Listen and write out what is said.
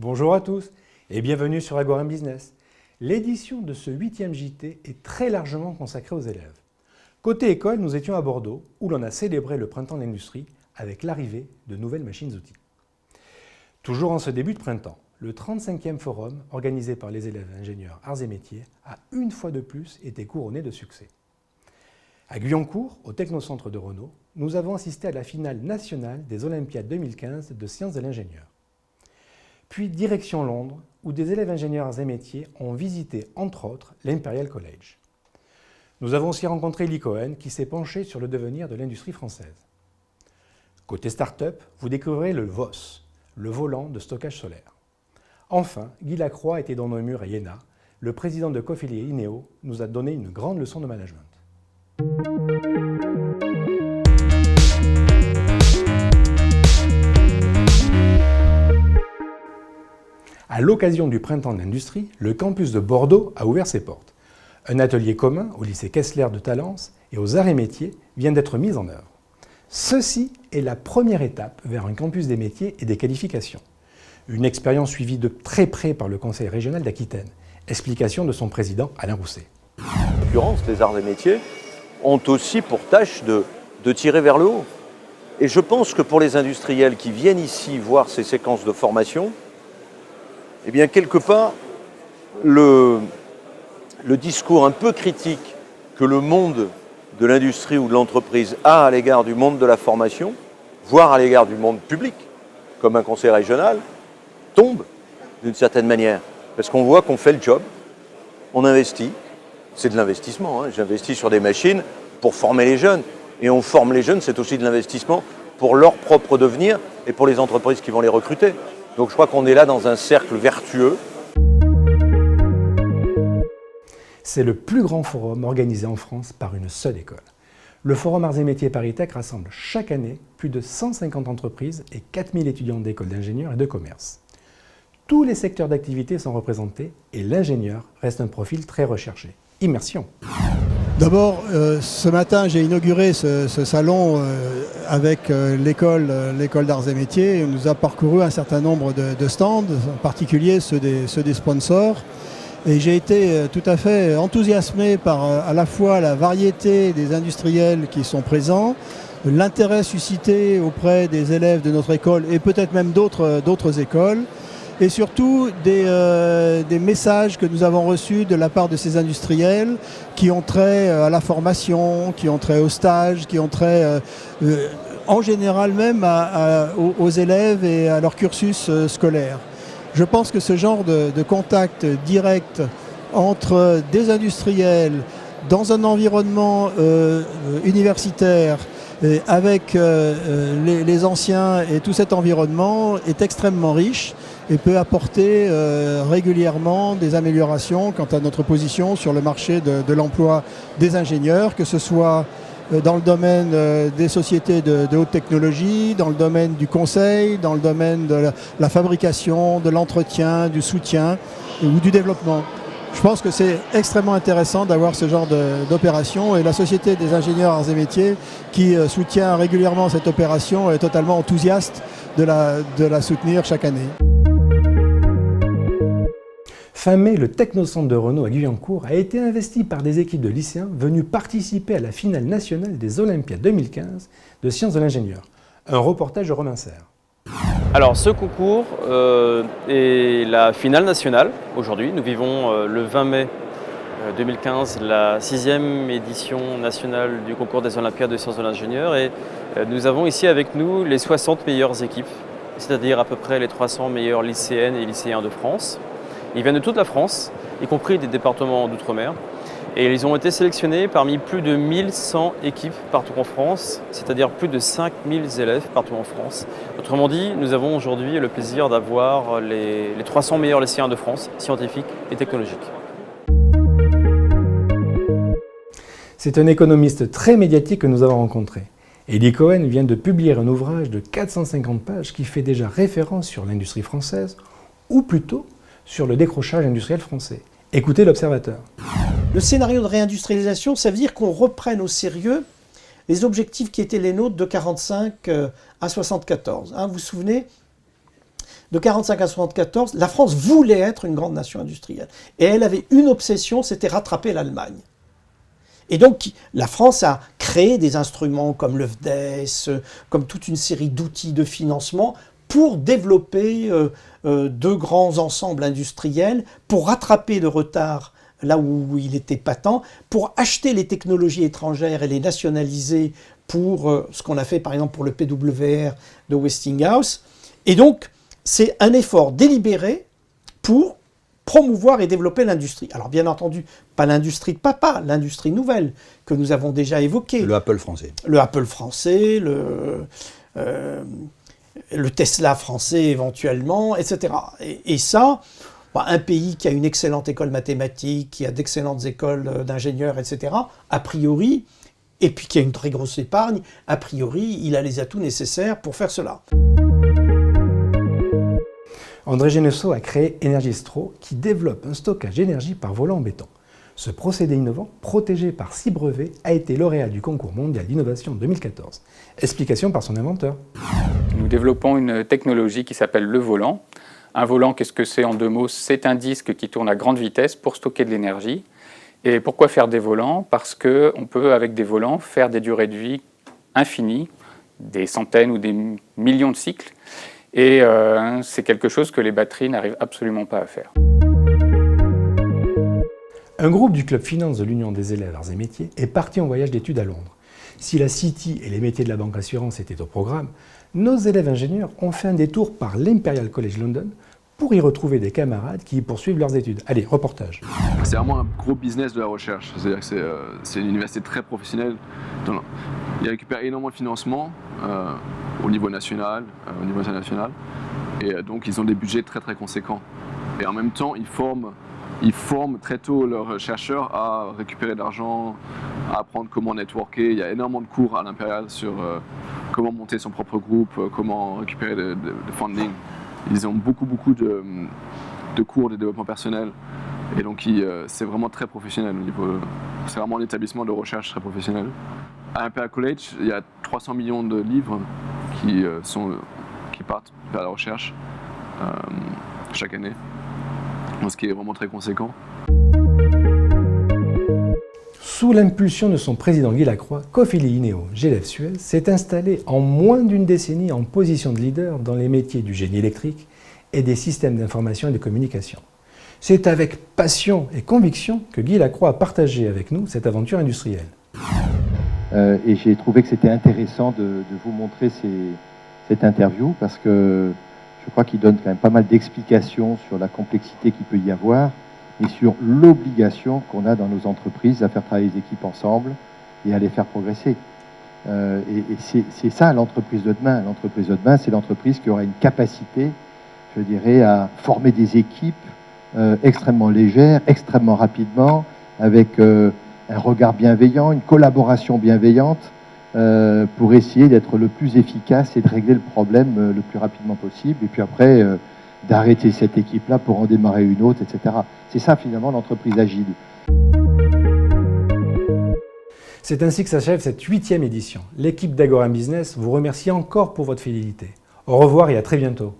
Bonjour à tous et bienvenue sur Agora Business. L'édition de ce 8e JT est très largement consacrée aux élèves. Côté école, nous étions à Bordeaux où l'on a célébré le printemps de l'industrie avec l'arrivée de nouvelles machines-outils. Toujours en ce début de printemps, le 35e forum organisé par les élèves ingénieurs arts et métiers a une fois de plus été couronné de succès. À Guyancourt, au Technocentre de Renault, nous avons assisté à la finale nationale des Olympiades 2015 de sciences de l'ingénieur. Puis direction Londres, où des élèves ingénieurs arts et métiers ont visité, entre autres, l'Imperial College. Nous avons aussi rencontré Eli Cohen, qui s'est penché sur le devenir de l'industrie française. Côté start-up, vous découvrez le VOS, le volant de stockage solaire. Enfin, Guy Lacroix était dans nos murs à Iéna. Le président de Cofilier Ineo nous a donné une grande leçon de management. À l'occasion du printemps de l'industrie, le campus de Bordeaux a ouvert ses portes. Un atelier commun au lycée Kessler de Talence et aux arts et métiers vient d'être mis en œuvre. Ceci est la première étape vers un campus des métiers et des qualifications. Une expérience suivie de très près par le Conseil régional d'Aquitaine. Explication de son président Alain Rousset. En l'occurrence, les arts et métiers ont aussi pour tâche de tirer vers le haut. Et je pense que pour les industriels qui viennent ici voir ces séquences de formation, eh bien, quelque part, le discours un peu critique que le monde de l'industrie ou de l'entreprise a à l'égard du monde de la formation, voire à l'égard du monde public, comme un conseil régional, tombe d'une certaine manière. Parce qu'on voit qu'on fait le job, on investit, c'est de l'investissement. J'investis sur des machines pour former les jeunes. Et on forme les jeunes, c'est aussi de l'investissement pour leur propre devenir et pour les entreprises qui vont les recruter. Donc je crois qu'on est là dans un cercle vertueux. C'est le plus grand forum organisé en France par une seule école. Le Forum Arts et Métiers ParisTech rassemble chaque année plus de 150 entreprises et 4000 étudiants d'écoles d'ingénieurs et de commerce. Tous les secteurs d'activité sont représentés et l'ingénieur reste un profil très recherché. Immersion. D'abord, ce matin, j'ai inauguré ce salon avec l'école d'arts et métiers. On nous a parcouru un certain nombre de stands, en particulier ceux des sponsors. Et j'ai été tout à fait enthousiasmé par à la fois la variété des industriels qui sont présents, l'intérêt suscité auprès des élèves de notre école et peut-être même d'autres écoles, et surtout des messages que nous avons reçus de la part de ces industriels qui ont trait à la formation, qui ont trait au stage, qui ont trait en général même aux élèves et à leur cursus scolaire. Je pense que ce genre de contact direct entre des industriels dans un environnement universitaire avec les anciens et tout cet environnement est extrêmement riche et peut apporter régulièrement des améliorations quant à notre position sur le marché de l'emploi des ingénieurs, que ce soit dans le domaine des sociétés de haute technologie, dans le domaine du conseil, dans le domaine de la fabrication, de l'entretien, du soutien ou du développement. Je pense que c'est extrêmement intéressant d'avoir ce genre d'opération et la Société des ingénieurs arts et métiers qui soutient régulièrement cette opération est totalement enthousiaste de la soutenir chaque année. Fin mai, le Technocentre de Renault à Guyancourt a été investi par des équipes de lycéens venus participer à la finale nationale des Olympiades 2015 de sciences de l'ingénieur. Un reportage de Romain Serre. Alors ce concours est la finale nationale aujourd'hui. Nous vivons le 20 mai 2015 la 6e édition nationale du concours des Olympiades de sciences de l'ingénieur et nous avons ici avec nous les 60 meilleures équipes, c'est-à-dire à peu près les 300 meilleures lycéennes et lycéens de France. Ils viennent de toute la France, y compris des départements d'outre-mer. Et ils ont été sélectionnés parmi plus de 1100 équipes partout en France, c'est-à-dire plus de 5000 élèves partout en France. Autrement dit, nous avons aujourd'hui le plaisir d'avoir les 300 meilleurs lycéens de France, scientifiques et technologiques. C'est un économiste très médiatique que nous avons rencontré. Eli Cohen vient de publier un ouvrage de 450 pages qui fait déjà référence sur l'industrie française, ou plutôt sur le décrochage industriel français. Écoutez l'Observateur. Le scénario de réindustrialisation, ça veut dire qu'on reprenne au sérieux les objectifs qui étaient les nôtres de 1945 à 1974. Vous vous souvenez, de 1945 à 1974, la France voulait être une grande nation industrielle. Et elle avait une obsession, c'était rattraper l'Allemagne. Et donc, la France a créé des instruments comme le FDES, comme toute une série d'outils de financement pour développer de grands ensembles industriels, pour rattraper le retard là où il était patent, pour acheter les technologies étrangères et les nationaliser pour ce qu'on a fait par exemple pour le PWR de Westinghouse. Et donc, c'est un effort délibéré pour promouvoir et développer l'industrie. Alors bien entendu, pas l'industrie de papa, l'industrie nouvelle que nous avons déjà évoquée. Le Apple français. Le Apple français, le Tesla français éventuellement, etc. Et ça, un pays qui a une excellente école mathématique, qui a d'excellentes écoles d'ingénieurs, etc., a priori, et puis qui a une très grosse épargne, a priori, il a les atouts nécessaires pour faire cela. André Genesso a créé Energistro qui développe un stockage d'énergie par volant en béton. Ce procédé innovant, protégé par 6 brevets, a été lauréat du concours mondial d'innovation 2014. Explication par son inventeur. Nous développons une technologie qui s'appelle le volant. Un volant, qu'est-ce que c'est en 2 mots? C'est un disque qui tourne à grande vitesse pour stocker de l'énergie. Et pourquoi faire des volants? Parce qu'on peut, avec des volants, faire des durées de vie infinies, des centaines ou des millions de cycles. Et c'est quelque chose que les batteries n'arrivent absolument pas à faire. Un groupe du Club Finance de l'Union des élèves arts et métiers est parti en voyage d'études à Londres. Si la City et les métiers de la banque assurance étaient au programme, nos élèves ingénieurs ont fait un détour par l'Imperial College London pour y retrouver des camarades qui y poursuivent leurs études. Allez, reportage. C'est vraiment un gros business de la recherche. C'est-à-dire que c'est une université très professionnelle. Il récupère énormément de financement au niveau national, au niveau international. Et donc, ils ont des budgets très très conséquents. Et en même temps, ils forment très tôt leurs chercheurs à récupérer de l'argent, à apprendre comment networker. Il y a énormément de cours à l'Imperial sur comment monter son propre groupe, comment récupérer de funding. Ils ont beaucoup de cours de développement personnel. Et donc, c'est vraiment très professionnel. C'est vraiment un établissement de recherche très professionnel. À l'Imperial College, il y a 300 millions de livres qui partent vers la recherche chaque année. Ce qui est vraiment très conséquent. Sous l'impulsion de son président Guy Lacroix, Cofili Ineo, GLF Suez, s'est installé en moins d'une décennie en position de leader dans les métiers du génie électrique et des systèmes d'information et de communication. C'est avec passion et conviction que Guy Lacroix a partagé avec nous cette aventure industrielle. Et j'ai trouvé que c'était intéressant de vous montrer cette interview parce que je crois qu'il donne quand même pas mal d'explications sur la complexité qu'il peut y avoir et sur l'obligation qu'on a dans nos entreprises à faire travailler les équipes ensemble et à les faire progresser. Et c'est ça l'entreprise de demain. L'entreprise de demain, c'est l'entreprise qui aura une capacité, je dirais, à former des équipes extrêmement légères, extrêmement rapidement, avec un regard bienveillant, une collaboration bienveillante, pour essayer d'être le plus efficace et de régler le problème le plus rapidement possible. Et puis après, d'arrêter cette équipe-là pour en démarrer une autre, etc. C'est ça finalement l'entreprise agile. C'est ainsi que s'achève cette 8e édition. L'équipe d'Agora Business vous remercie encore pour votre fidélité. Au revoir et à très bientôt.